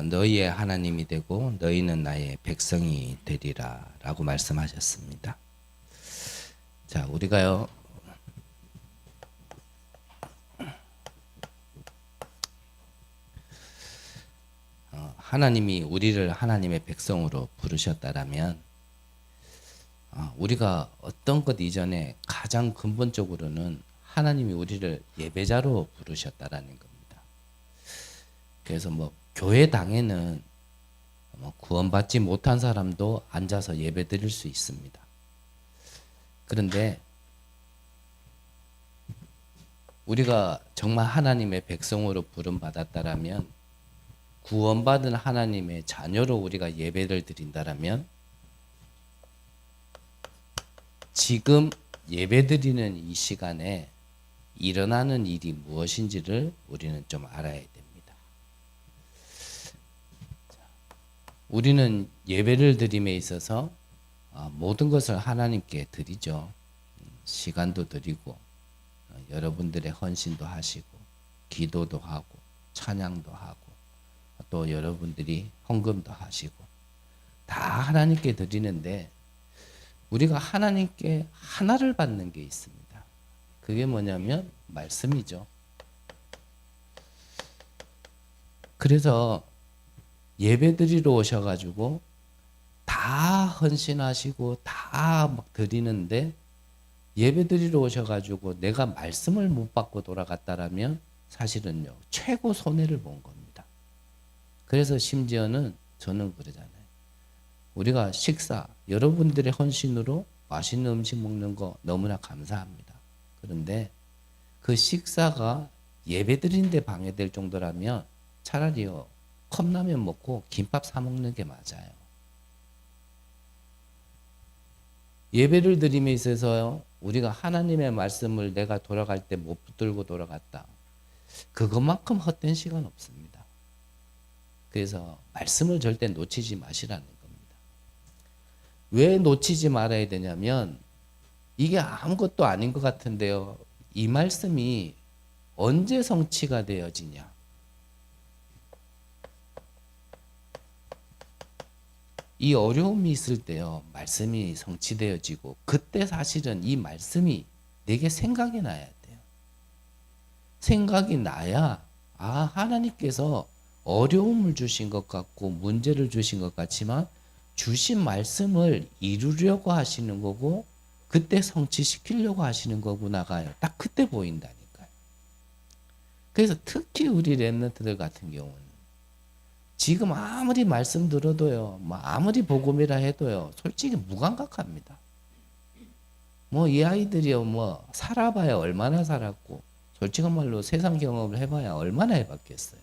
너희의 하나님이 되고 너희는 나의 백성이 되리라 라고 말씀하셨습니다. 자, 우리가요 하나님이 우리를 하나님의 백성으로 부르셨다라면 우리가 어떤 것 이전에 가장 근본적으로는 하나님이 우리를 예배자로 부르셨다라는 겁니다. 그래서 교회당에는 구원받지 못한 사람도 앉아서 예배 드릴 수 있습니다. 그런데 우리가 정말 하나님의 백성으로 부름받았다라면, 구원받은 하나님의 자녀로 우리가 예배를 드린다라면, 지금 예배 드리는 이 시간에 일어나는 일이 무엇인지를 우리는 좀 알아야 됩니다. 우리는 예배를 드림에 있어서 모든 것을 하나님께 드리죠. 시간도 드리고 여러분들의 헌신도 하시고 기도도 하고 찬양도 하고 또 여러분들이 헌금도 하시고 다 하나님께 드리는데, 우리가 하나님께 하나를 받는 게 있습니다. 그게 뭐냐면 말씀이죠. 그래서 예배 드리러 오셔가지고 다 헌신하시고 다 막 드리는데, 예배 드리러 오셔가지고 내가 말씀을 못 받고 돌아갔다라면 사실은요 최고 손해를 본 겁니다. 그래서 심지어는 저는 그러잖아요. 우리가 식사, 여러분들의 헌신으로 맛있는 음식 먹는 거 너무나 감사합니다. 그런데 그 식사가 예배 드리는데 방해될 정도라면 차라리요 컵라면 먹고 김밥 사 먹는 게 맞아요. 예배를 드림에 있어서요 우리가 하나님의 말씀을 내가 돌아갈 때 못 붙들고 돌아갔다, 그것만큼 헛된 시간 없습니다. 그래서 말씀을 절대 놓치지 마시라는 겁니다. 왜 놓치지 말아야 되냐면, 이게 아무것도 아닌 것 같은데요, 이 말씀이 언제 성취가 되어지냐. 이 어려움이 있을 때요 말씀이 성취되어지고, 그때 사실은 이 말씀이 내게 생각이 나야 돼요. 생각이 나야 하나님께서 어려움을 주신 것 같고 문제를 주신 것 같지만 주신 말씀을 이루려고 하시는 거고 그때 성취시키려고 하시는 거구나가 딱 그때 보인다니까요. 그래서 특히 우리 렘넌트들 같은 경우는 지금 아무리 말씀 들어도요, 아무리 복음이라 해도요, 솔직히 무감각합니다. 이 아이들이요, 살아봐야 얼마나 살았고, 솔직한 말로 세상 경험을 해봐야 얼마나 해봤겠어요.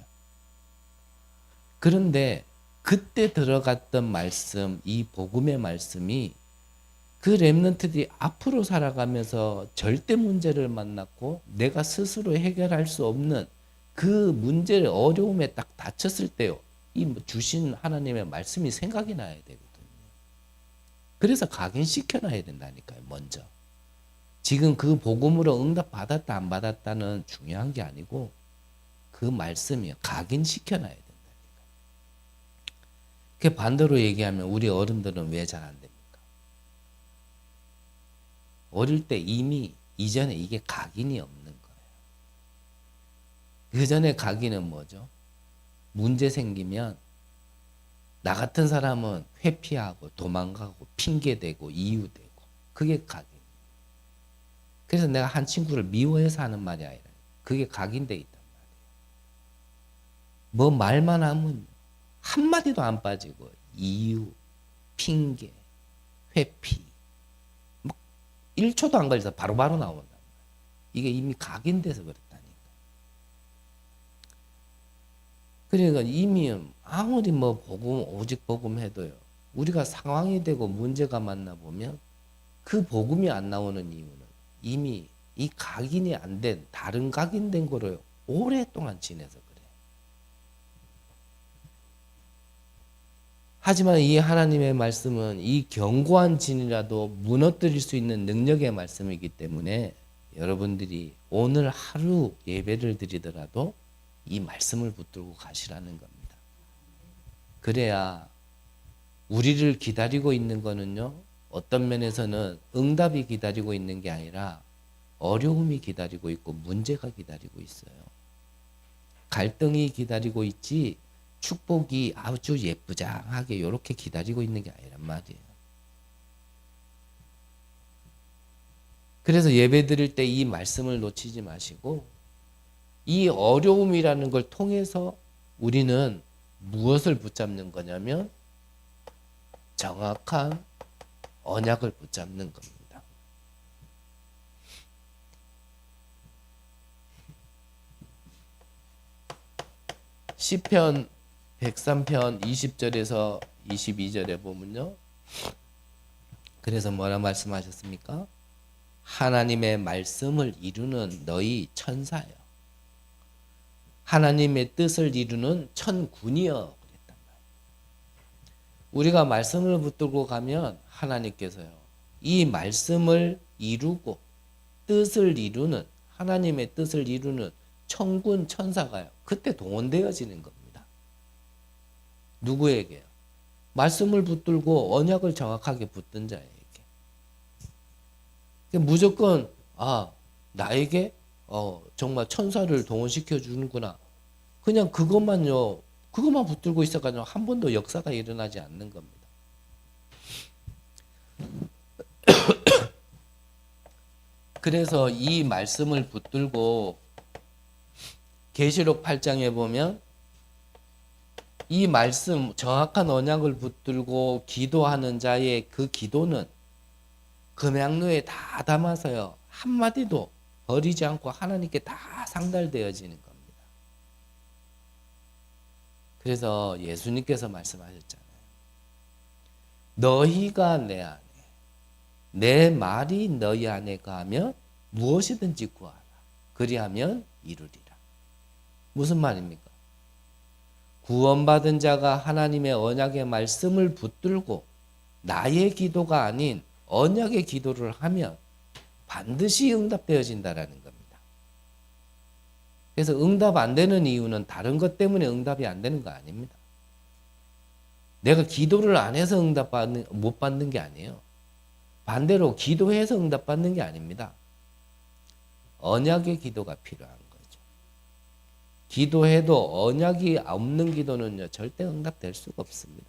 그런데 그때 들어갔던 말씀, 이 복음의 말씀이 그 렘넌트들이 앞으로 살아가면서 절대 문제를 만났고 내가 스스로 해결할 수 없는 그 문제를, 어려움에 딱 닥쳤을 때요, 이 주신 하나님의 말씀이 생각이 나야 되거든요. 그래서 각인시켜놔야 된다니까요. 먼저 지금 그 복음으로 응답 받았다 안 받았다는 중요한 게 아니고 그 말씀이 각인시켜놔야 된다니까요. 그 반대로 얘기하면 우리 어른들은 왜 잘 안 됩니까? 어릴 때 이미 이전에 이게 각인이 없는 거예요. 그 전에 각인은 뭐죠? 문제 생기면 나 같은 사람은 회피하고 도망가고 핑계대고 이유대고, 그게 각인. 그래서 내가 한 친구를 미워해서 하는 말이 아니라 그게 각인돼 있단 말이에요. 말만 하면 한마디도 안 빠지고 이유, 핑계, 회피 1초도 안 걸려서 바로바로 나온단 말이에요. 이게 이미 각인돼서 그렇다니까. 그러니까 이미 아무리 복음, 오직 복음 해도요, 우리가 상황이 되고 문제가 만나 보면 그 복음이 안 나오는 이유는 이미 이 각인이 안 된 다른 각인된 거로 오랫동안 지내서 그래요. 하지만 이 하나님의 말씀은 이 견고한 진이라도 무너뜨릴 수 있는 능력의 말씀이기 때문에 여러분들이 오늘 하루 예배를 드리더라도 이 말씀을 붙들고 가시라는 겁니다. 그래야 우리를 기다리고 있는 거는요, 어떤 면에서는 응답이 기다리고 있는 게 아니라 어려움이 기다리고 있고 문제가 기다리고 있어요. 갈등이 기다리고 있지 축복이 아주 예쁘장하게 이렇게 기다리고 있는 게 아니란 말이에요. 그래서 예배 드릴 때 이 말씀을 놓치지 마시고 이 어려움이라는 걸 통해서 우리는 무엇을 붙잡는 거냐면 정확한 언약을 붙잡는 겁니다. 시편 103편 20절에서 22절에 보면요. 그래서 뭐라 말씀하셨습니까? 하나님의 말씀을 이루는 너희 천사여. 하나님의 뜻을 이루는 천군이여. 그랬단 말이에요. 우리가 말씀을 붙들고 가면 하나님께서요. 이 말씀을 이루고 뜻을 이루는 하나님의 뜻을 이루는 천군 천사가요. 그때 동원되어지는 겁니다. 누구에게요? 말씀을 붙들고 언약을 정확하게 붙든 자에게. 무조건 나에게 정말 천사를 동원시켜 주는구나. 그냥 그것만 붙들고 있어가지고 한 번도 역사가 일어나지 않는 겁니다. 그래서 이 말씀을 붙들고 계시록 8장에 보면 이 말씀 정확한 언약을 붙들고 기도하는 자의 그 기도는 금양로에 다 담아서요. 한마디도 버리지 않고 하나님께 다 상달되어지는 겁니다. 그래서 예수님께서 말씀하셨잖아요. 너희가 내 안에 내 말이 너희 안에 가면 무엇이든지 구하라. 그리하면 이루리라. 무슨 말입니까? 구원받은 자가 하나님의 언약의 말씀을 붙들고 나의 기도가 아닌 언약의 기도를 하면 반드시 응답되어진다라는 겁니다. 그래서 응답 안 되는 이유는 다른 것 때문에 응답이 안 되는 거 아닙니다. 내가 기도를 안 해서 못 받는 게 아니에요. 반대로 기도해서 응답받는 게 아닙니다. 언약의 기도가 필요한 거죠. 기도해도 언약이 없는 기도는요, 절대 응답될 수가 없습니다.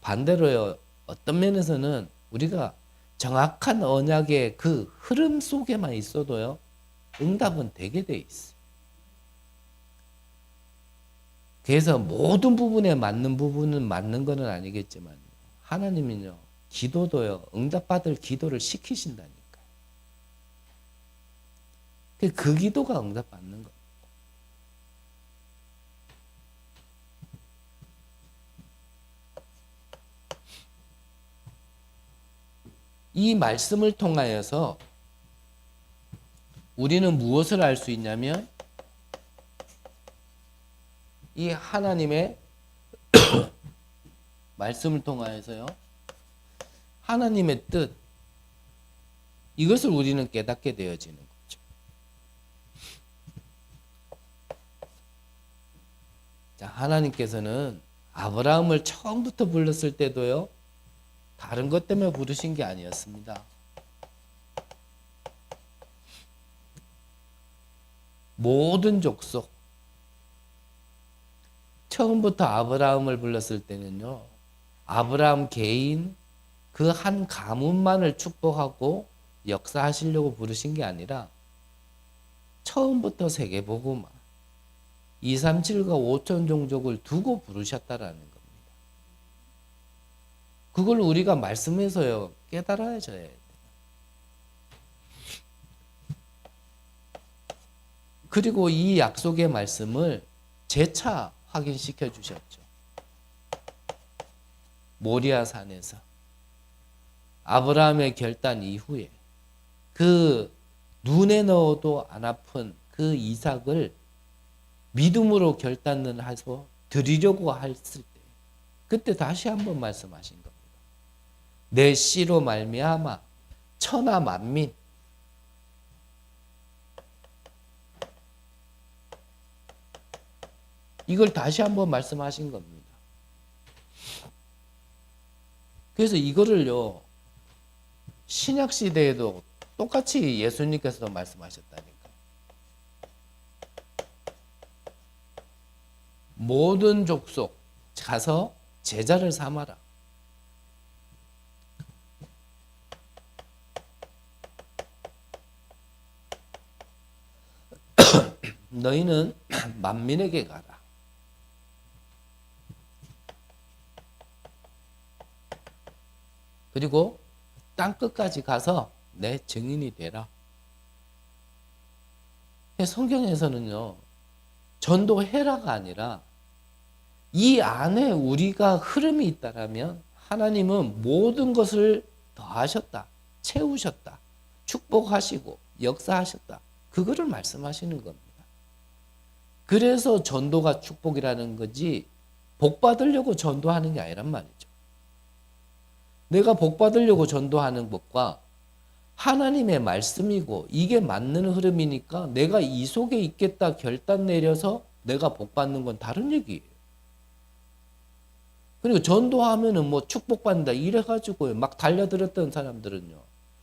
반대로요, 어떤 면에서는 우리가 정확한 언약의 그 흐름 속에만 있어도요, 응답은 되게 돼 있어요. 그래서 모든 부분에 맞는 부분은 맞는 거는 아니겠지만 하나님은요, 기도도요, 응답받을 기도를 시키신다니까요. 그 기도가 응답받는 거예요. 이 말씀을 통하여서 우리는 무엇을 알 수 있냐면 이 하나님의 말씀을 통하여서요, 하나님의 뜻, 이것을 우리는 깨닫게 되어지는 거죠. 자, 하나님께서는 아브라함을 처음부터 불렀을 때도요, 다른 것 때문에 부르신 게 아니었습니다. 모든 족속, 처음부터 아브라함을 불렀을 때는요, 아브라함 개인 그 한 가문만을 축복하고 역사하시려고 부르신 게 아니라 처음부터 세계복음화 237과 5천 종족을 두고 부르셨다라는 겁니다. 그걸 우리가 말씀에서요, 깨달아야 돼요. 그리고 이 약속의 말씀을 재차 확인시켜 주셨죠. 모리아 산에서 아브라함의 결단 이후에 그 눈에 넣어도 안 아픈 그 이삭을 믿음으로 결단을 해서 드리려고 했을 때, 그때 다시 한번 말씀하신 겁니다. 내 씨로 말미암아 천하 만민, 이걸 다시 한번 말씀하신 겁니다. 그래서 이거를요, 신약 시대에도 똑같이 예수님께서도 말씀하셨다니까. 모든 족속 가서 제자를 삼아라. 너희는 만민에게 가라. 그리고 땅 끝까지 가서 내 증인이 되라. 성경에서는요, 전도해라가 아니라 이 안에 우리가 흐름이 있다라면 하나님은 모든 것을 더하셨다, 채우셨다, 축복하시고 역사하셨다. 그거를 말씀하시는 겁니다. 그래서 전도가 축복이라는 거지 복 받으려고 전도하는 게 아니란 말이죠. 내가 복 받으려고 전도하는 것과 하나님의 말씀이고 이게 맞는 흐름이니까 내가 이 속에 있겠다 결단 내려서 내가 복 받는 건 다른 얘기예요. 그리고 전도하면은 뭐 축복받는다 이래가지고 막 달려들었던 사람들은요,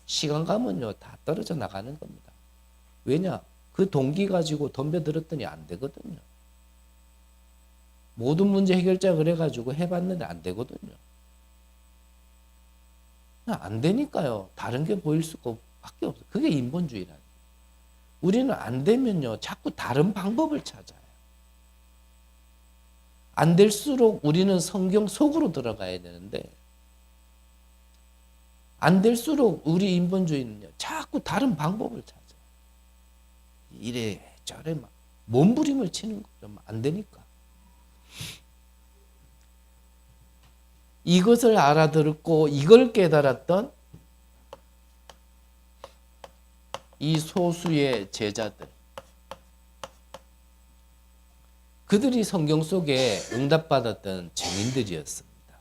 시간 가면요 다 떨어져 나가는 겁니다. 왜냐? 그 동기 가지고 덤벼들었더니 안 되거든요. 모든 문제 해결자 그래가지고 해봤는데 안 되거든요. 안 되니까요. 다른 게 보일 수가 밖에 없어요. 그게 인본주의라는 거예요. 우리는 안 되면요, 자꾸 다른 방법을 찾아요. 안 될수록 우리는 성경 속으로 들어가야 되는데, 안 될수록 우리 인본주의는요, 자꾸 다른 방법을 찾아요. 이래 저래 막 몸부림을 치는 거죠. 안 되니까. 이것을 알아들었고 이걸 깨달았던 이 소수의 제자들, 그들이 성경 속에 응답받았던 증인들이었습니다.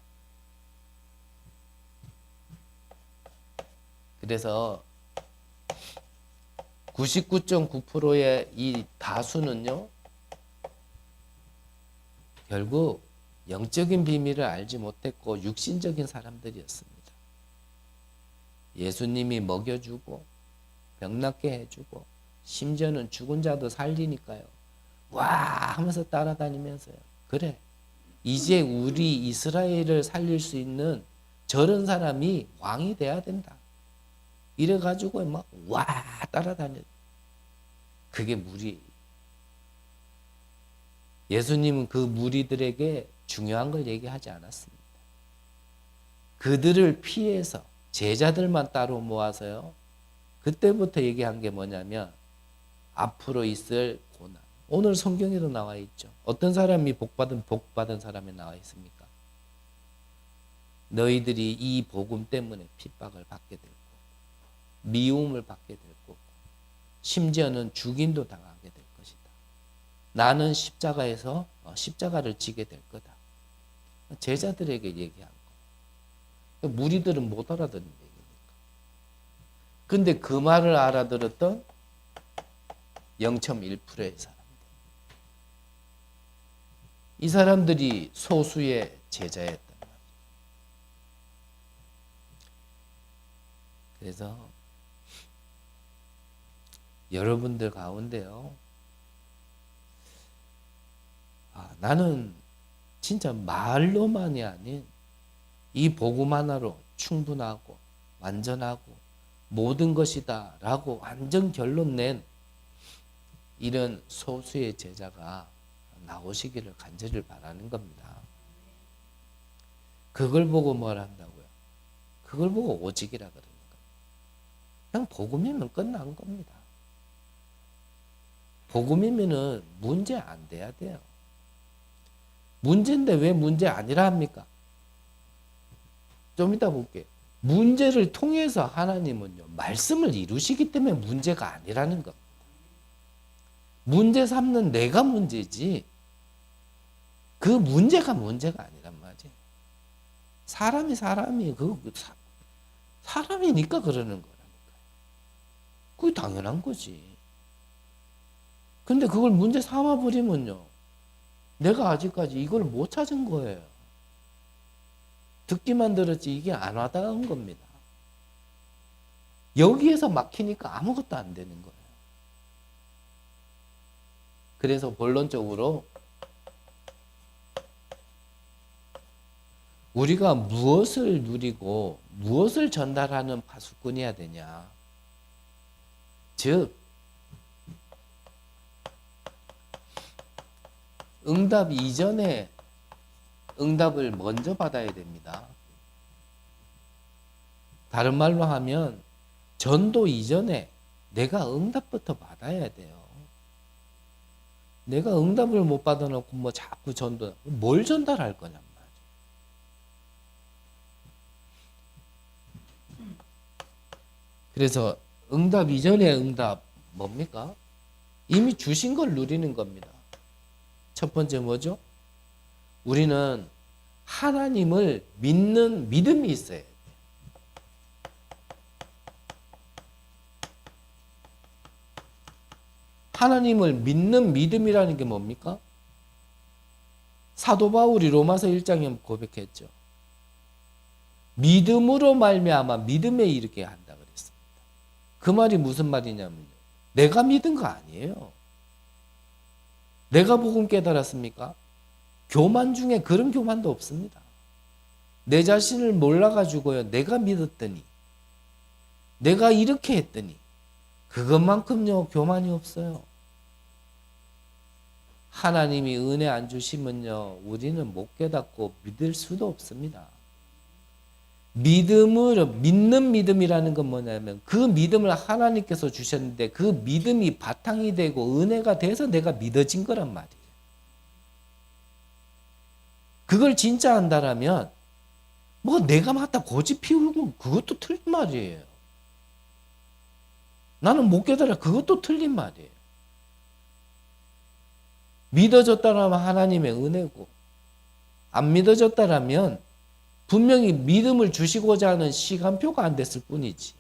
그래서 99.9%의 이 다수는요, 결국 영적인 비밀을 알지 못했고 육신적인 사람들이었습니다. 예수님이 먹여주고 병낫게 해주고 심지어는 죽은 자도 살리니까요, 와 하면서 따라다니면서요, 그래 이제 우리 이스라엘을 살릴 수 있는 저런 사람이 왕이 돼야 된다 이래가지고 막 와 따라다녀. 그게 무리. 예수님은 그 무리들에게 중요한 걸 얘기하지 않았습니다. 그들을 피해서 제자들만 따로 모아서요, 그때부터 얘기한 게 뭐냐면 앞으로 있을 고난. 오늘 성경에도 나와 있죠. 어떤 사람이 복받은 사람이 나와 있습니까? 너희들이 이 복음 때문에 핍박을 받게 될 거고 미움을 받게 될 거고 심지어는 죽임도 당하게 될 것이다. 나는 십자가에서 십자가를 지게 될 거다. 제자들에게 얘기한 거. 무리들은 못 알아듣는 얘기니까. 근데 그 말을 알아들었던 0.1%의 사람들. 이 사람들이 소수의 제자였단 말이에요. 그래서 여러분들 가운데요, 나는 진짜 말로만이 아닌 이 복음 하나로 충분하고 완전하고 모든 것이다 라고 완전 결론 낸 이런 소수의 제자가 나오시기를 간절히 바라는 겁니다. 그걸 보고 뭘 한다고요? 그걸 보고 오직이라 그러는 겁니다. 그냥 복음이면 끝난 겁니다. 복음이면은 문제 안 돼야 돼요. 문제인데 왜 문제 아니라 합니까? 좀 이따 볼게요. 문제를 통해서 하나님은요, 말씀을 이루시기 때문에 문제가 아니라는 겁니다. 문제 삼는 내가 문제지 그 문제가 문제가 아니란 말이에요. 사람이 사람이니까 그러는 거라니까요. 그게 당연한 거지. 근데 그걸 문제 삼아버리면요, 내가 아직까지 이걸 못 찾은 거예요. 듣기만 들었지 이게 안 와닿은 겁니다. 여기에서 막히니까 아무것도 안 되는 거예요. 그래서 본론적으로 우리가 무엇을 누리고 무엇을 전달하는 파수꾼이어야 되냐. 즉 응답 이전에 응답을 먼저 받아야 됩니다. 다른 말로 하면 전도 이전에 내가 응답부터 받아야 돼요. 내가 응답을 못 받아놓고 뭐 자꾸 뭘 전달할 거냔 말이죠. 그래서 응답 이전에 응답 뭡니까? 이미 주신 걸 누리는 겁니다. 첫 번째 뭐죠? 우리는 하나님을 믿는 믿음이 있어야 돼요. 하나님을 믿는 믿음이라는 게 뭡니까? 사도 바울이 로마서 1장에 고백했죠. 믿음으로 말미암아 믿음에 이르게 한다 그랬습니다. 그 말이 무슨 말이냐면요. 내가 믿은 거 아니에요. 내가 복음 깨달았습니까? 교만 중에 그런 교만도 없습니다. 내 자신을 몰라가지고요. 내가 믿었더니 내가 이렇게 했더니 그것만큼요 교만이 없어요. 하나님이 은혜 안 주시면요 우리는 못 깨닫고 믿을 수도 없습니다. 믿음으로 믿는 믿음이라는 건 뭐냐면 그 믿음을 하나님께서 주셨는데 그 믿음이 바탕이 되고 은혜가 돼서 내가 믿어진 거란 말이에요. 그걸 진짜 한다라면 뭐 내가 맞다 고집 피우고 그것도 틀린 말이에요. 나는 못 깨달아 그것도 틀린 말이에요. 믿어졌다라면 하나님의 은혜고 안 믿어졌다라면 분명히 믿음을 주시고자 하는 시간표가 안 됐을 뿐이지.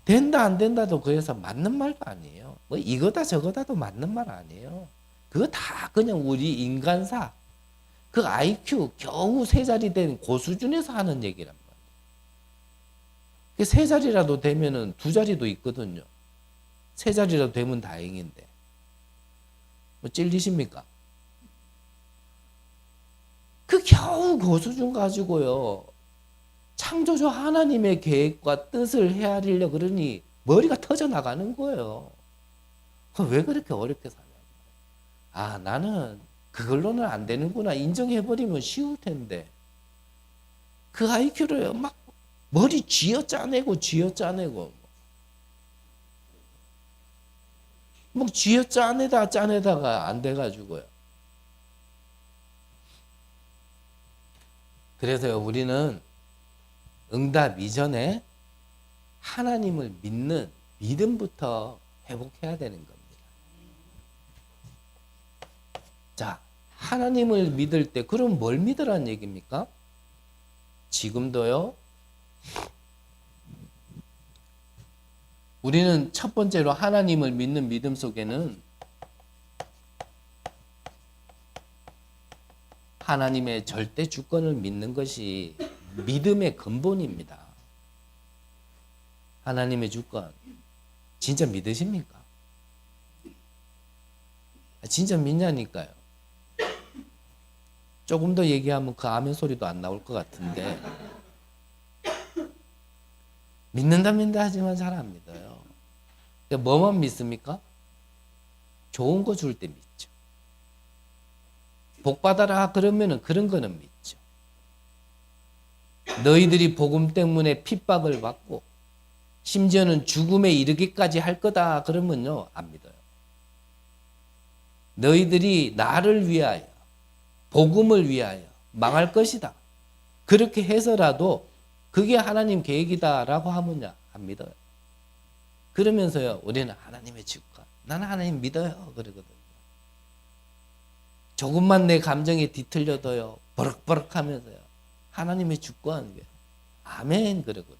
된다 안 된다도 그래서 맞는 말도 아니에요. 뭐 이거다 저거다도 맞는 말 아니에요. 그거 다 그냥 우리 인간사 그 IQ 겨우 세 자리 된 고수준에서 하는 얘기란 말이에요. 세 자리라도 되면은 두 자리도 있거든요. 세 자리라도 되면 다행인데. 뭐 찔리십니까? 그 겨우 고수준 가지고요. 창조주 하나님의 계획과 뜻을 헤아리려 그러니 머리가 터져 나가는 거예요. 왜 그렇게 어렵게 사냐? 아, 나는 그걸로는 안 되는구나 인정해버리면 쉬울 텐데 그 IQ를 막 머리 쥐어짜내고 뭐 쥐어짜내다가 안 돼가지고요. 그래서요 우리는 응답 이전에 하나님을 믿는 믿음부터 회복해야 되는 겁니다. 자, 하나님을 믿을 때 그럼 뭘 믿으라는 얘기입니까? 지금도요. 우리는 첫 번째로 하나님을 믿는 믿음 속에는 하나님의 절대 주권을 믿는 것이 믿음의 근본입니다. 하나님의 주권 진짜 믿으십니까? 진짜 믿냐니까요. 조금 더 얘기하면 그 아멘 소리도 안 나올 것 같은데 믿는다 하지만 잘 안 믿어요. 뭐만 믿습니까? 좋은 거 줄 때 믿죠. 복 받아라 그러면은 그런 거는 믿죠. 너희들이 복음 때문에 핍박을 받고 심지어는 죽음에 이르기까지 할 거다 그러면요 안 믿어요. 너희들이 나를 위하여 복음을 위하여 망할 것이다. 그렇게 해서라도 그게 하나님 계획이다라고 하면요 안 믿어요. 그러면서요 우리는 하나님의 주권 나는 하나님 믿어요 그러거든요. 조금만 내 감정이 뒤틀려도요 버럭버럭 하면서요 하나님의 주권 아멘 그러거든요.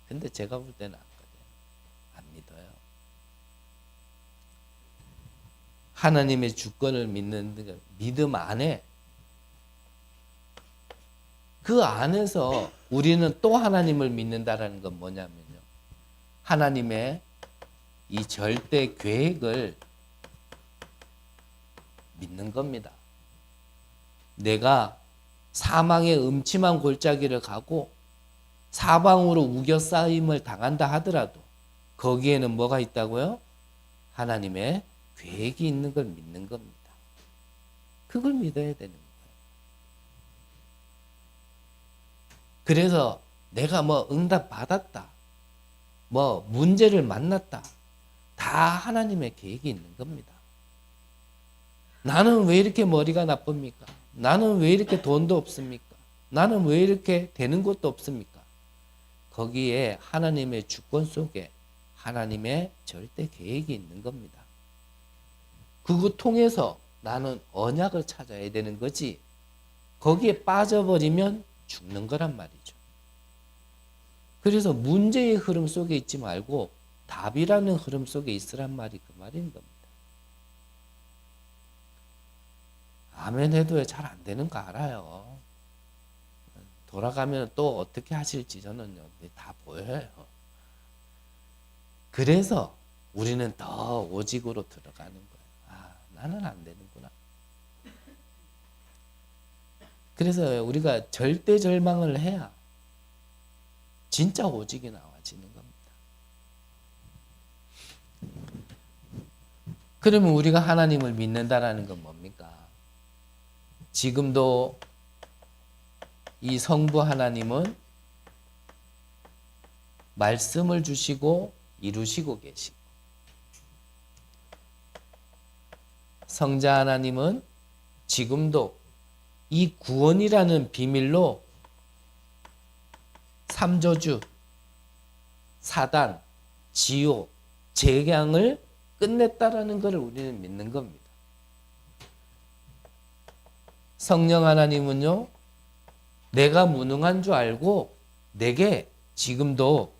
근데 제가 볼 때는 안 믿어요. 하나님의 주권을 믿는 믿음 안에 그 안에서 우리는 또 하나님을 믿는다라는 건 뭐냐면요. 하나님의 이 절대 계획을 믿는 겁니다. 내가 사망의 음침한 골짜기를 가고 사방으로 우겨싸임을 당한다 하더라도 거기에는 뭐가 있다고요? 하나님의 계획이 있는 걸 믿는 겁니다. 그걸 믿어야 되는 거예요. 그래서 내가 뭐 응답 받았다, 뭐 문제를 만났다, 다 하나님의 계획이 있는 겁니다. 나는 왜 이렇게 머리가 나쁩니까? 나는 왜 이렇게 돈도 없습니까? 나는 왜 이렇게 되는 것도 없습니까? 거기에 하나님의 주권 속에 하나님의 절대 계획이 있는 겁니다. 그거 통해서 나는 언약을 찾아야 되는 거지, 거기에 빠져버리면 죽는 거란 말이죠. 그래서 문제의 흐름 속에 있지 말고 답이라는 흐름 속에 있으란 말이 그 말인 겁니다. 아멘 해도 잘 안 되는 거 알아요. 돌아가면 또 어떻게 하실지 저는요, 다 보여요. 그래서 우리는 더 오직으로 들어가는 거예요. 아, 나는 안 되는구나. 그래서 우리가 절대 절망을 해야 진짜 오직이 나와지는 겁니다. 그러면 우리가 하나님을 믿는다라는 건 뭡니까? 지금도 이 성부 하나님은 말씀을 주시고 이루시고 계시고, 성자 하나님은 지금도 이 구원이라는 비밀로 삼저주, 사단, 지옥, 재앙을 끝냈다라는 것을 우리는 믿는 겁니다. 성령 하나님은요, 내가 무능한 줄 알고 내게 지금도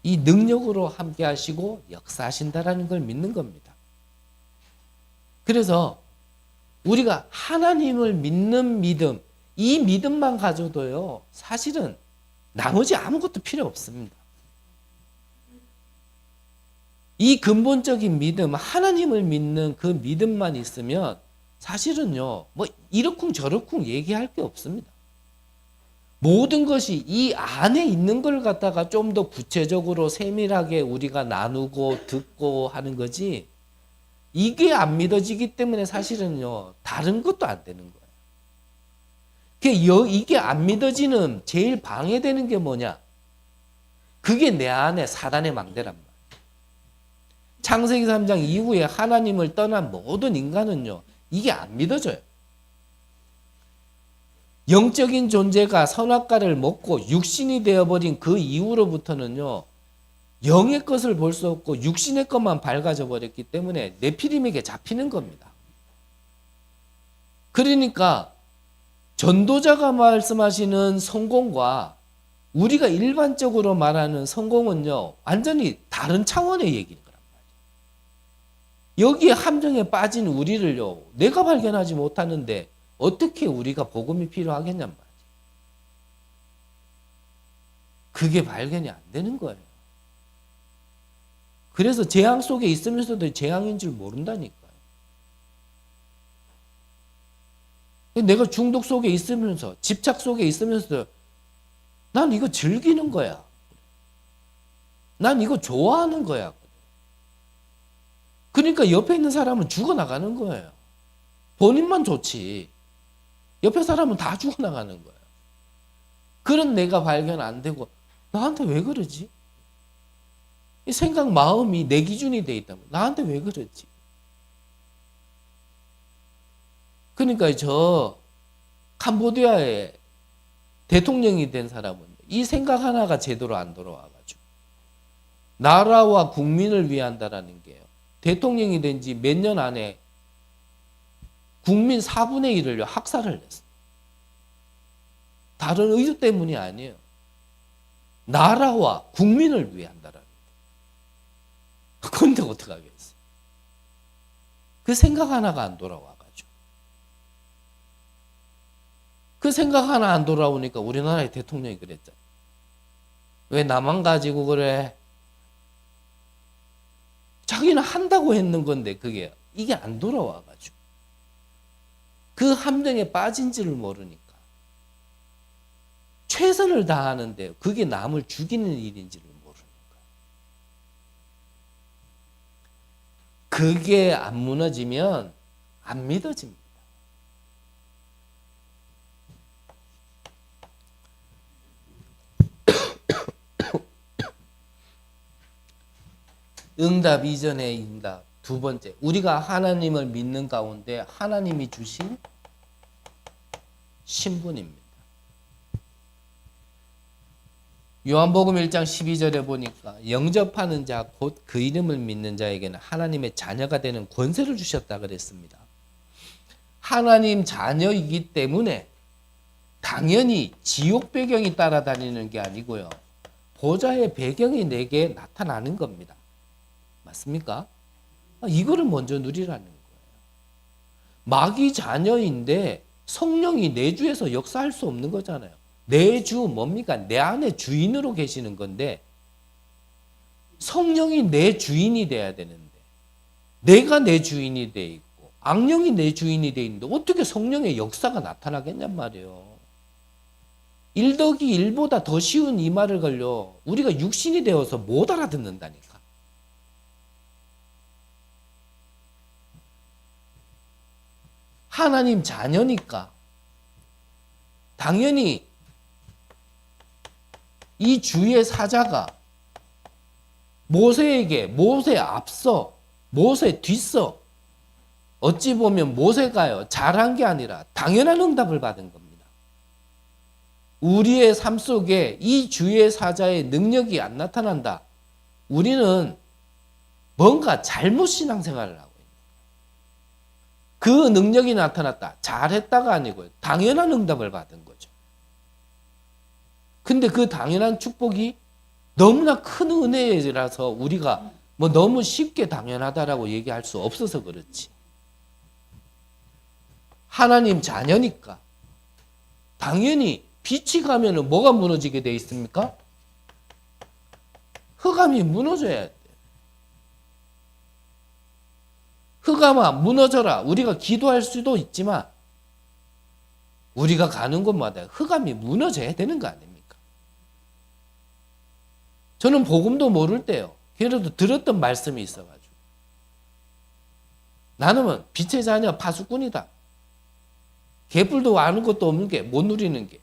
이 능력으로 함께 하시고 역사하신다라는 걸 믿는 겁니다. 그래서 우리가 하나님을 믿는 믿음, 이 믿음만 가져도요, 사실은 나머지 아무것도 필요 없습니다. 이 근본적인 믿음, 하나님을 믿는 그 믿음만 있으면 사실은요, 뭐 이러쿵 저러쿵 얘기할 게 없습니다. 모든 것이 이 안에 있는 걸 갖다가 좀 더 구체적으로 세밀하게 우리가 나누고 듣고 하는 거지, 이게 안 믿어지기 때문에 사실은요, 다른 것도 안 되는 거예요. 이게 안 믿어지는 제일 방해되는 게 뭐냐? 그게 내 안에 사단의 망대란 말이에요. 창세기 3장 이후에 하나님을 떠난 모든 인간은요, 이게 안 믿어져요. 영적인 존재가 선악과를 먹고 육신이 되어버린 그 이후로부터는요, 영의 것을 볼 수 없고 육신의 것만 밝아져 버렸기 때문에 네피림에게 잡히는 겁니다. 그러니까 전도자가 말씀하시는 성공과 우리가 일반적으로 말하는 성공은요, 완전히 다른 차원의 얘기인 거란 말이에요. 여기에 함정에 빠진 우리를요, 내가 발견하지 못하는데 어떻게 우리가 복음이 필요하겠냔 말이에요. 그게 발견이 안 되는 거예요. 그래서 재앙 속에 있으면서도 재앙인 줄 모른다니까요. 내가 중독 속에 있으면서, 집착 속에 있으면서 난 이거 즐기는 거야. 난 이거 좋아하는 거야. 그러니까 옆에 있는 사람은 죽어나가는 거예요. 본인만 좋지. 옆에 사람은 다 죽어나가는 거예요. 그런 내가 발견 안 되고 나한테 왜 그러지? 이 생각 마음이 내 기준이 돼 있다면 나한테 왜 그러지? 그러니까 저 캄보디아에 대통령이 된 사람은 이 생각 하나가 제대로 안 돌아와가지고 나라와 국민을 위한다라는 게요. 대통령이 된 지 몇 년 안에 국민 4분의 1을 학살을 했어요. 다른 의도 때문이 아니에요. 나라와 국민을 위한다라는 거예요. 그런데 어떡하겠어요? 그 생각 하나가 안 돌아와가지고. 그 생각 하나 안 돌아오니까 우리나라의 대통령이 그랬잖아요. 왜 나만 가지고 그래? 자기는 한다고 했는 건데 이게 안 돌아와가지고. 그 함정에 빠진지를 모르니까. 최선을 다하는데 그게 남을 죽이는 일인지를 모르는 거예요. 그게 안 무너지면 안 믿어집니다. 응답 이전의 응답. 두 번째, 우리가 하나님을 믿는 가운데 하나님이 주신 신분입니다. 요한복음 1장 12절에 보니까 영접하는 자 곧 그 이름을 믿는 자에게는 하나님의 자녀가 되는 권세를 주셨다 그랬습니다. 하나님 자녀이기 때문에 당연히 지옥 배경이 따라다니는 게 아니고요. 보좌의 배경이 내게 나타나는 겁니다. 맞습니까? 이거를 먼저 누리라는 거예요. 마귀 자녀인데 성령이 내 주에서 역사할 수 없는 거잖아요. 내 주 뭡니까? 내 안에 주인으로 계시는 건데 성령이 내 주인이 돼야 되는데 내가 내 주인이 돼 있고 악령이 내 주인이 돼 있는데 어떻게 성령의 역사가 나타나겠냔 말이에요. 1 더하기 1보다 더 쉬운 이 말을 걸려 우리가 육신이 되어서 못 알아듣는다니까. 하나님 자녀니까 당연히 이 주의 사자가 모세 앞서 모세 뒤서 어찌 보면 모세가요 잘한 게 아니라 당연한 응답을 받은 겁니다. 우리의 삶 속에 이 주의 사자의 능력이 안 나타난다. 우리는 뭔가 잘못 신앙생활을 하고 있는 거예요. 그 능력이 나타났다. 잘했다가 아니고요. 당연한 응답을 받은 거죠. 근데 그 당연한 축복이 너무나 큰 은혜라서 우리가 뭐 너무 쉽게 당연하다라고 얘기할 수 없어서 그렇지. 하나님 자녀니까 당연히 빛이 가면은 뭐가 무너지게 돼 있습니까? 흑암이 무너져야 돼. 흑암아 무너져라. 우리가 기도할 수도 있지만 우리가 가는 곳마다 흑암이 무너져야 되는 거 아닙니까? 저는 복음도 모를 때요. 그래도 들었던 말씀이 있어가지고 나는 빛의 자녀 파수꾼이다. 개뿔도 아는 것도 없는 게 못 누리는 게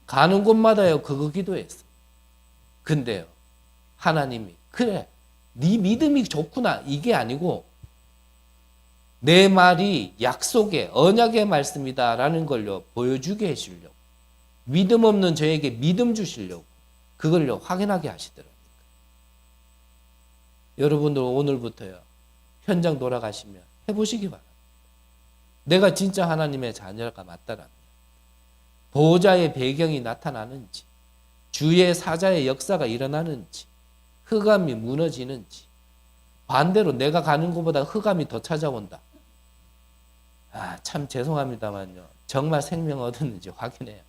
가는 곳마다요 그거 기도했어. 근데요 하나님이 그래 네 믿음이 좋구나 이게 아니고 내 말이 약속의 언약의 말씀이다라는 걸요 보여주게 해주려고 믿음 없는 저에게 믿음 주시려고 그걸요 확인하게 하시더라고요. 여러분들 오늘부터요 현장 돌아가시면 해보시기 바랍니다. 내가 진짜 하나님의 자녀가 맞다라면 보호자의 배경이 나타나는지 주의 사자의 역사가 일어나는지 흑암이 무너지는지 반대로 내가 가는 곳보다 흑암이 더 찾아온다. 참 죄송합니다만요. 정말 생명 얻었는지 확인해요.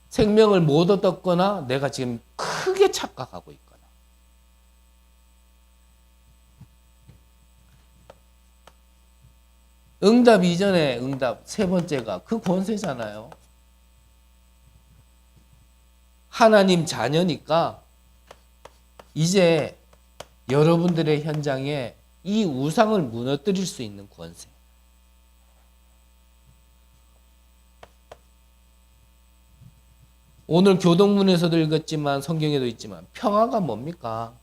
생명을 못 얻었거나 내가 지금 크게 착각하고 있거나. 응답 이전에 응답 세 번째가 그 권세잖아요. 하나님 자녀니까 이제 여러분들의 현장에 이 우상을 무너뜨릴 수 있는 권세. 오늘 교동문에서도 읽었지만 성경에도 있지만 평화가 뭡니까?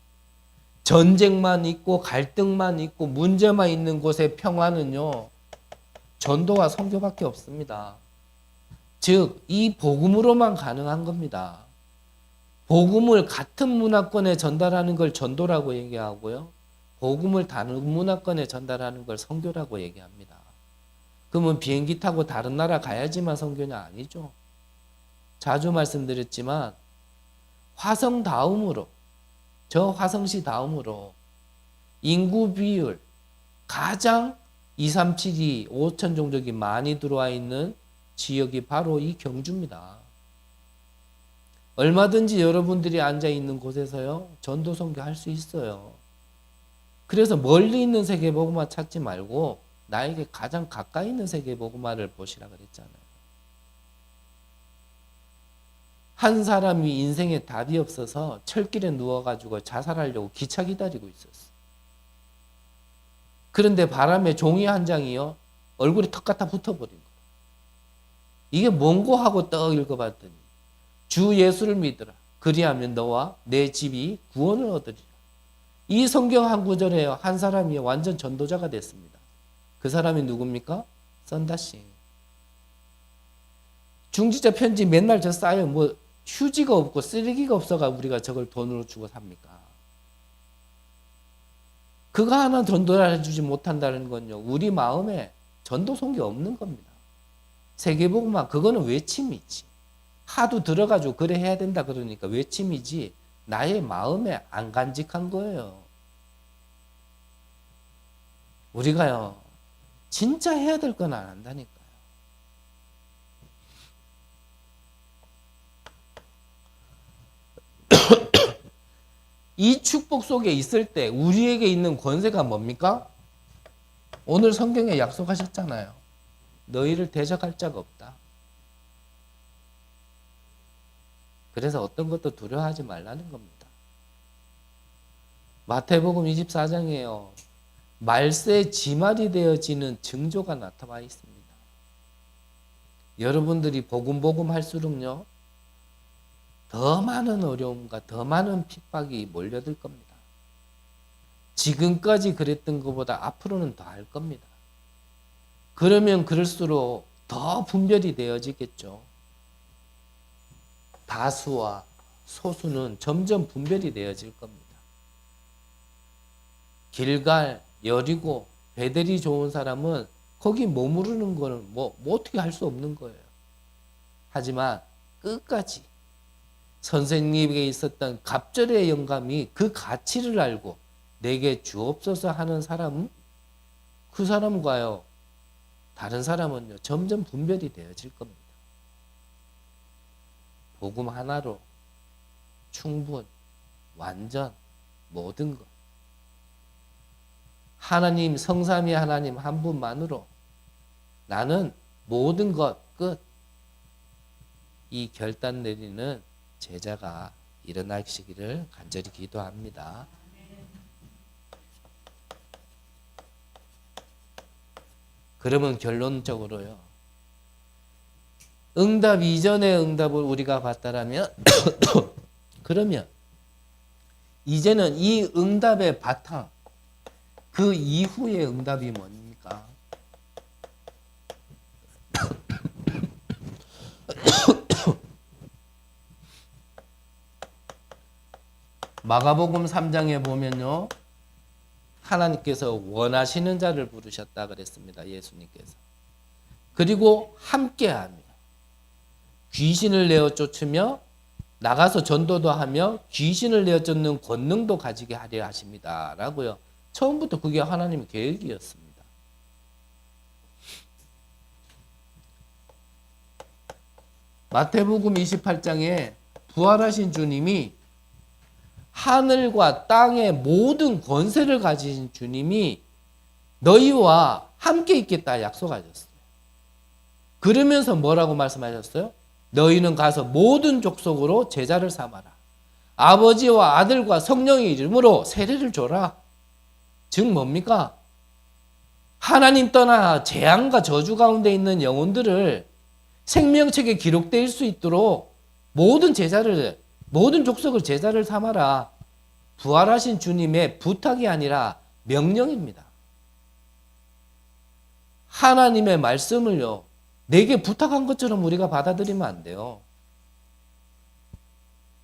전쟁만 있고 갈등만 있고 문제만 있는 곳의 평화는요. 전도와 선교밖에 없습니다. 즉, 이 복음으로만 가능한 겁니다. 복음을 같은 문화권에 전달하는 걸 전도라고 얘기하고요. 복음을 다른 문화권에 전달하는 걸 선교라고 얘기합니다. 그러면 비행기 타고 다른 나라 가야지만 선교냐? 아니죠. 자주 말씀드렸지만 화성 다음으로 저 화성시 다음으로 인구 비율 가장 237이 5천 종족이 많이 들어와 있는 지역이 바로 이 경주입니다. 얼마든지 여러분들이 앉아 있는 곳에서요, 전도 선교 할 수 있어요. 그래서 멀리 있는 세계복음화 찾지 말고 나에게 가장 가까이 있는 세계복음화를 보시라 그랬잖아요. 한 사람이 인생에 답이 없어서 철길에 누워가지고 자살하려고 기차 기다리고 있었어. 그런데 바람에 종이 한 장이요, 얼굴에 턱 갖다 붙어버린 거예요. 이게 뭔고 하고 떡 읽어봤더니 주 예수를 믿으라. 그리하면 너와 내 집이 구원을 얻으리라. 이 성경 한 구절에 한 사람이 완전 전도자가 됐습니다. 그 사람이 누굽니까? 썬다씨. 중지자 편지 맨날 저 쌓여 뭐 휴지가 없고 쓰레기가 없어가 우리가 저걸 돈으로 주고 삽니까? 그거 하나 전도를 해주지 못한다는 건요, 우리 마음에 전도 성기 없는 겁니다. 세계복음화 그거는 외침이지. 하도 들어가지고 그래 해야 된다 그러니까 외침이지 나의 마음에 안 간직한 거예요. 우리가요 진짜 해야 될 건 안 한다니까요. 이 축복 속에 있을 때 우리에게 있는 권세가 뭡니까? 오늘 성경에 약속하셨잖아요. 너희를 대적할 자가 없다. 그래서 어떤 것도 두려워하지 말라는 겁니다. 마태복음 24장이에요. 말세 지말이 되어지는 징조가 나타나 있습니다. 여러분들이 복음 할수록요, 더 많은 어려움과 더 많은 핍박이 몰려들 겁니다. 지금까지 그랬던 것보다 앞으로는 더 할 겁니다. 그러면 그럴수록 더 분별이 되어지겠죠. 다수와 소수는 점점 분별이 되어질 겁니다. 길갈, 여리고, 베델이 좋은 사람은 거기 머무르는 거는 뭐 어떻게 할 수 없는 거예요. 하지만 끝까지 선생님에게 있었던 갑절의 영감이 그 가치를 알고 내게 주옵소서 하는 사람은 그 사람과요, 다른 사람은요 점점 분별이 되어질 겁니다. 복음 하나로 충분, 완전, 모든 것. 하나님, 성삼위 하나님 한 분만으로 나는 모든 것 끝. 이 결단 내리는 제자가 일어나시기를 간절히 기도합니다. 그러면 결론적으로요, 응답 이전의 응답을 우리가 봤다라면 그러면 이제는 이 응답의 바탕, 그 이후의 응답이 뭡니까? 마가복음 3장에 보면요, 하나님께서 원하시는 자를 부르셨다 그랬습니다. 예수님께서. 그리고 함께하며 귀신을 내어 쫓으며 나가서 전도도 하며 귀신을 내어 쫓는 권능도 가지게 하려 하십니다. 라고요. 처음부터 그게 하나님의 계획이었습니다. 마태복음 28장에 부활하신 주님이 하늘과 땅의 모든 권세를 가지신 주님이 너희와 함께 있겠다 약속하셨어요. 그러면서 뭐라고 말씀하셨어요? 너희는 가서 모든 족속으로 제자를 삼아라. 아버지와 아들과 성령의 이름으로 세례를 줘라. 즉 뭡니까? 하나님 떠나 재앙과 저주 가운데 있는 영혼들을 생명책에 기록될 수 있도록 모든 족속을 제자를 삼아라. 부활하신 주님의 부탁이 아니라 명령입니다. 하나님의 말씀을요, 내게 부탁한 것처럼 우리가 받아들이면 안 돼요.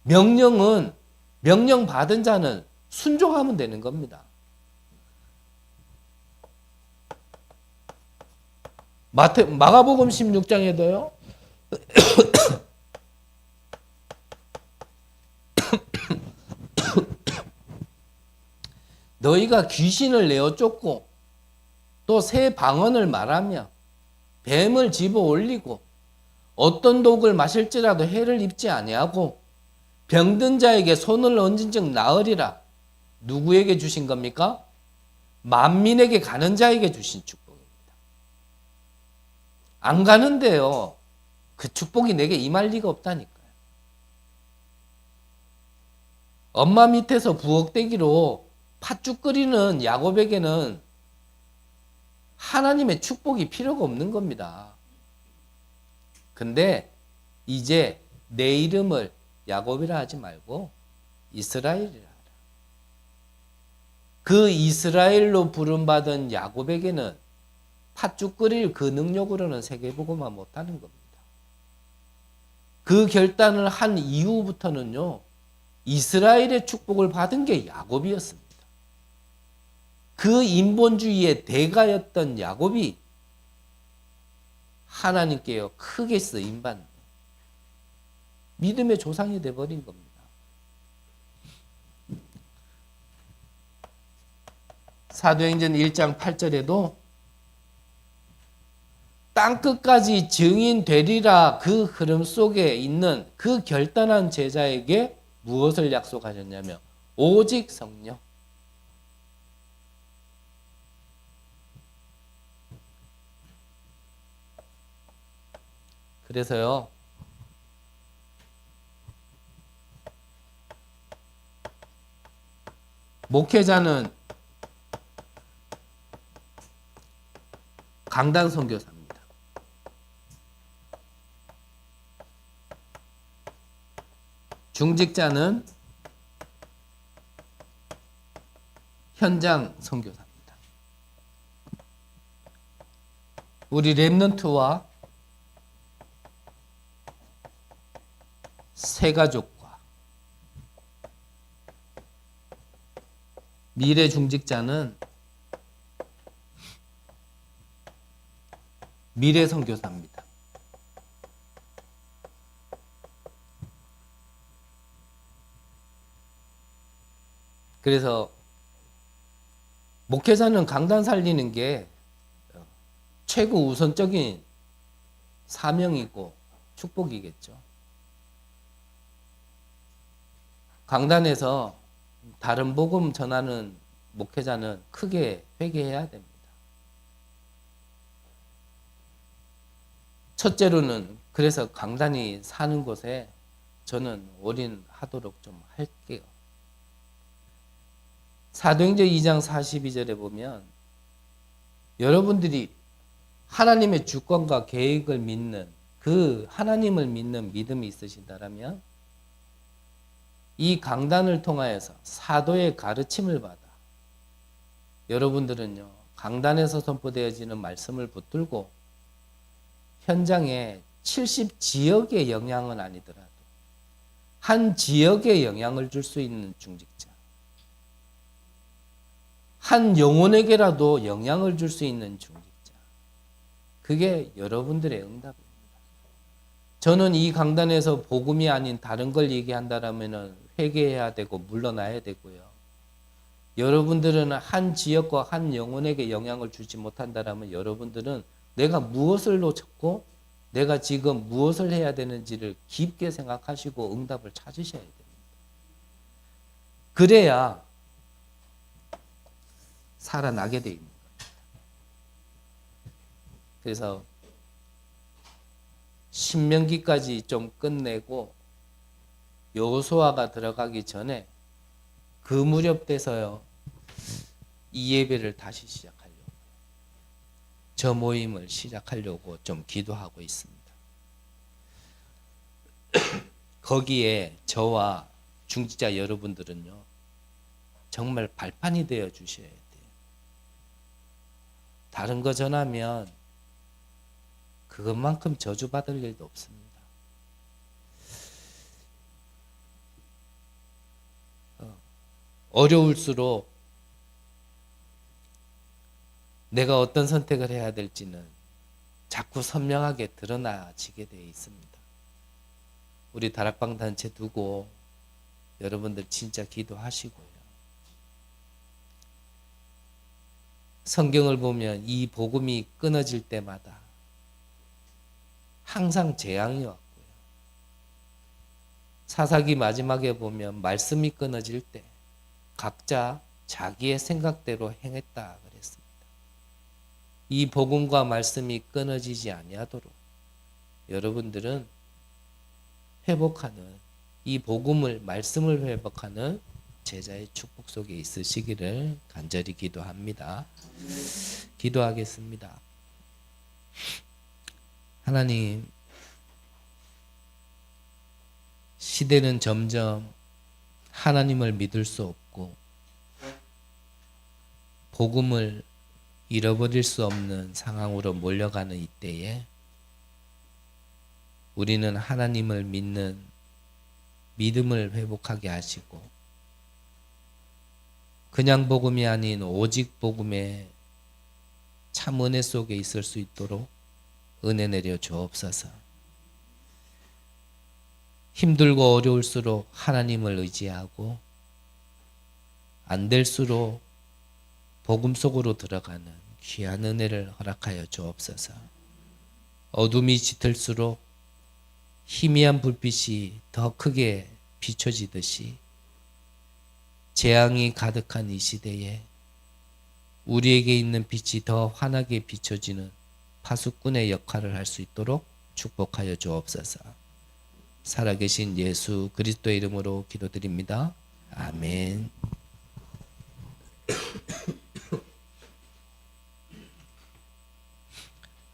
명령 받은 자는 순종하면 되는 겁니다. 마가복음 16장에도요, 너희가 귀신을 내어 쫓고 또 새 방언을 말하며 뱀을 집어 올리고 어떤 독을 마실지라도 해를 입지 아니하고 병든 자에게 손을 얹은 즉 나으리라. 누구에게 주신 겁니까? 만민에게 가는 자에게 주신 축복입니다. 안 가는데요. 그 축복이 내게 임할 리가 없다니까요. 엄마 밑에서 부엌대기로 팥죽 끓이는 야곱에게는 하나님의 축복이 필요가 없는 겁니다. 근데 이제 내 이름을 야곱이라 하지 말고 이스라엘이라 하라. 그 이스라엘로 부름받은 야곱에게는 팥죽 끓일 그 능력으로는 세계보고만 못하는 겁니다. 그 결단을 한 이후부터는요, 이스라엘의 축복을 받은 게 야곱이었습니다. 그 인본주의의 대가였던 야곱이 하나님께요 크게 쓰임받는 믿음의 조상이 되어버린 겁니다. 사도행전 1장 8절에도 땅끝까지 증인되리라 그 흐름 속에 있는 그 결단한 제자에게 무엇을 약속하셨냐면 오직 성령. 그래서요, 목회자는 강단 선교사입니다. 중직자는 현장 선교사입니다. 우리 렘넌트와 새가족과 미래 중직자는 미래 선교사입니다. 그래서 목회자는 강단 살리는 게 최고 우선적인 사명이고 축복이겠죠. 강단에서 다른 복음 전하는 목회자는 크게 회개해야 됩니다. 첫째로는 그래서 강단이 사는 곳에 저는 올인하도록 좀 할게요. 사도행전 2장 42절에 보면 여러분들이 하나님의 주권과 계획을 믿는 그 하나님을 믿는 믿음이 있으신다라면 이 강단을 통하여서 사도의 가르침을 받아 여러분들은요 강단에서 선포되어지는 말씀을 붙들고 현장에 70지역의 영향은 아니더라도 한 지역에 영향을 줄 수 있는 중직자, 한 영혼에게라도 영향을 줄 수 있는 중직자, 그게 여러분들의 응답입니다. 저는 이 강단에서 복음이 아닌 다른 걸 얘기한다라면 회개해야 되고 물러나야 되고요. 여러분들은 한 지역과 한 영혼에게 영향을 주지 못한다라면 여러분들은 내가 무엇을 놓쳤고 내가 지금 무엇을 해야 되는지를 깊게 생각하시고 응답을 찾으셔야 됩니다. 그래야 살아나게 돼 있는 겁니다. 그래서 신명기까지 좀 끝내고 여호수아가 들어가기 전에 그 무렵 돼서요 이 예배를 다시 시작하려고 저 모임을 시작하려고 좀 기도하고 있습니다. 거기에 저와 중직자 여러분들은요 정말 발판이 되어 주셔야 돼요. 다른 거 전하면 그것만큼 저주받을 일도 없습니다. 어려울수록 내가 어떤 선택을 해야 될지는 자꾸 선명하게 드러나지게 되어 있습니다. 우리 다락방 단체 두고 여러분들 진짜 기도하시고요. 성경을 보면 이 복음이 끊어질 때마다 항상 재앙이 왔고요. 사사기 마지막에 보면 말씀이 끊어질 때 각자 자기의 생각대로 행했다 그랬습니다. 이 복음과 말씀이 끊어지지 아니하도록 여러분들은 회복하는 이 복음을 말씀을 회복하는 제자의 축복 속에 있으시기를 간절히 기도합니다. 기도하겠습니다. 하나님, 시대는 점점 하나님을 믿을 수 없고 복음을 잃어버릴 수 없는 상황으로 몰려가는 이때에 우리는 하나님을 믿는 믿음을 회복하게 하시고 그냥 복음이 아닌 오직 복음의 참 은혜 속에 있을 수 있도록 은혜 내려 주옵소서. 힘들고 어려울수록 하나님을 의지하고 안 될수록 복음 속으로 들어가는 귀한 은혜를 허락하여 주옵소서. 어둠이 짙을수록 희미한 불빛이 더 크게 비춰지듯이 재앙이 가득한 이 시대에 우리에게 있는 빛이 더 환하게 비춰지는 파수꾼의 역할을 할 수 있도록 축복하여 주옵소서. 살아계신 예수 그리스도의 이름으로 기도드립니다. 아멘.